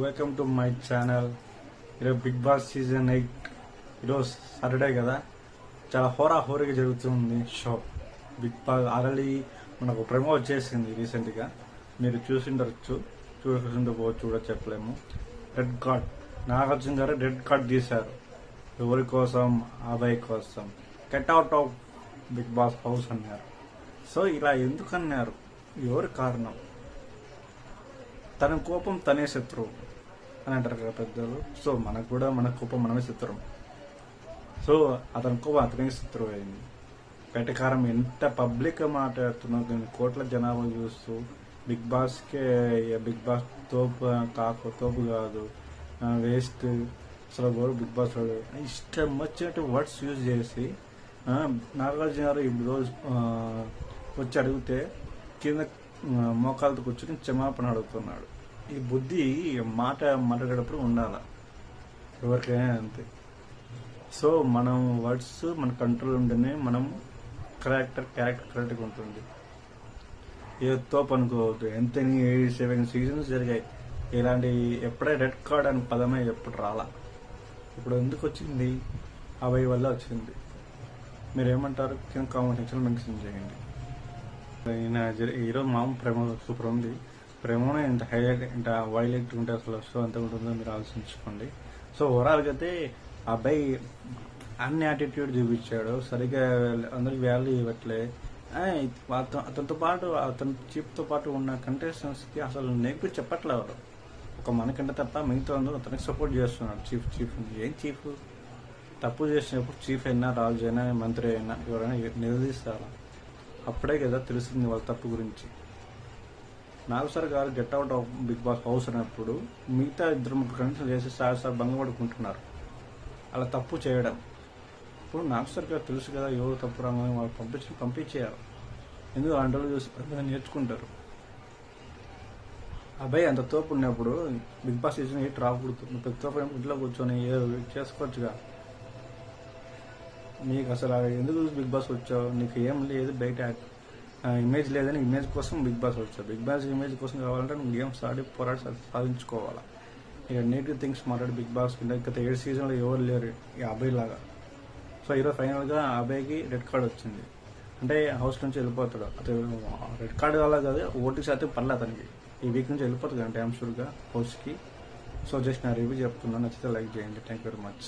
Welcome to my channel. ఈరోజు big boss season 8 ఈరోజు Saturday కదా, చాలా హోరాహోరీగా జరుగుతుంది షో. బిగ్ బాస్ ఆల్రెడీ మనకు ప్రెమో వచ్చేసింది రీసెంట్గా, మీరు చూసిండొచ్చు, చూడకపోవచ్చు కూడా చెప్పలేము. రెడ్ కార్డ్, నాగార్జున గారు రెడ్ కార్డ్ తీశారు. ఎవరి కోసం? అభయ్ కోసం. Get out of Bigg Boss house అన్నారు. సో ఇలా ఎందుకు అన్నారు? ఎవరి కారణం? తన కోపం తనే శత్రువు అని అంటారు కదా పెద్దలు. సో మనకు కూడా మన కోపం మనమే శత్రువు. సో అతని కోపం అతనే శత్రువు అయింది. వెటకారం ఎంత పబ్లిక్ మాట్లాడుతున్నా, కోట్ల జనాభా చూస్తూ బిగ్ బాస్ తోపు కాదు, వేస్ట్, అసలు ఎవరు బిగ్ బాస్ వాడు ఇష్టం వచ్చినట్టు వర్డ్స్ యూజ్ చేసి నాగార్జున గారు ఇప్పుడు రోజు వచ్చి అడిగితే కింద మోకాలతో కూర్చొని క్షమాపణ అడుగుతున్నాడు. ఈ బుద్ధి మాట్లాడేటప్పుడు ఉండాలి, ఎవరికైనా అంతే. సో మనం వర్డ్స్ మన కంట్రోల్ ఉంటేనే మనం క్యారెక్టర్ కరెక్ట్గా ఉంటుంది. ఏ తోపు అనుకోవద్దు. ఎంత 7 సీజన్స్ జరిగాయి ఇలాంటి. ఎప్పుడే రెడ్ కార్డ్ అని పదమే ఎప్పుడు రాలా. ఇప్పుడు ఎందుకు వచ్చింది? అభయ్ వల్ల వచ్చింది. మీరేమంటారు? కింద కామెంట్ సెక్షన్ మెన్షన్ చేయండి. ఈరోజు మామూలు ప్రేమ సూపర్ ఉంది. ప్రేమనే ఇంత హైలైట్, ఇంత వైలెట్ ఉంటే అసలు షో ఎంత ఉంటుందో మీరు ఆలోచించుకోండి. సో ఓవరాల్గా అయితే అబ్బాయి అన్ని యాటిట్యూడ్ చూపించాడు. సరిగ్గా అందరికి వాల్యూ ఇవ్వట్లే. అతనితో పాటు, అతని చీఫ్తో పాటు ఉన్న కంటెస్టెంట్స్కి అసలు నెగిటివ్ చెప్పట్లేదు. ఒక మనకంటే తప్ప మిగతా అందరూ అతనికి సపోర్ట్ చేస్తున్నాడు. చీఫ్ ఏం చీఫ్? తప్పు చేసినప్పుడు చీఫ్ అయినా, రాజు అయినా, మంత్రి అయినా ఎవరైనా నిలదీస్తారు. అప్పుడే కదా తెలుస్తుంది వాళ్ళ తప్పు గురించి. Nageshwar garu get out of Bigg Boss house అన్నప్పుడు మిగతా 2-3 కంటెస్టెంట్లు చేసి సార్ భంగపడుకుంటున్నారు అలా తప్పు చేయడం. ఇప్పుడు నాగేశ్వర్ గారు తెలుసు కదా ఎవరు తప్పు రాగానే వాళ్ళు పంపించేయాలి. ఎందుకు అలాంటి వాళ్ళు చూసి నేర్చుకుంటారు. అబ్బాయి అంత తోపు ఉన్నప్పుడు బిగ్ బాస్ సీజన్ 8 రాకూడదు. ప్రతి తోపు ఇంట్లో కూర్చొని చేసుకోవచ్చుగా. నీకు అసలు ఎందుకు బిగ్ బాస్ వచ్చావు? నీకు ఏం లేదు, బయట ఇమేజ్ లేదని ఇమేజ్ కోసం బిగ్ బాస్ వచ్చావు. బిగ్ బాస్ ఇమేజ్ కోసం కావాలంటే నువ్వు గేమ్స్ ఆడి పోరాడి సాధించుకోవాలా. ఇక నెగిటివ్ థింగ్స్ మాట్లాడి బిగ్ బాస్ గత 7 సీజన్లో ఎవరు లేరు ఈ అబ్బాయి లాగా. సో ఈరోజు ఫైనల్గా అబ్బాయికి రెడ్ కార్డ్ వచ్చింది. అంటే హౌస్ నుంచి వెళ్ళిపోతాడు. అతను రెడ్ కార్డు వల్ల కాదు, ఓటీసీ అయితే పర్లేదు అతనికి. ఈ వీక్ నుంచి వెళ్ళిపోతుంది అంటే ఐఎమ్ షూర్గా హౌస్కి. సో జస్ట్ నా రివ్యూ చెప్తున్నాను. నచ్చితే లైక్ చేయండి. Thank you very much.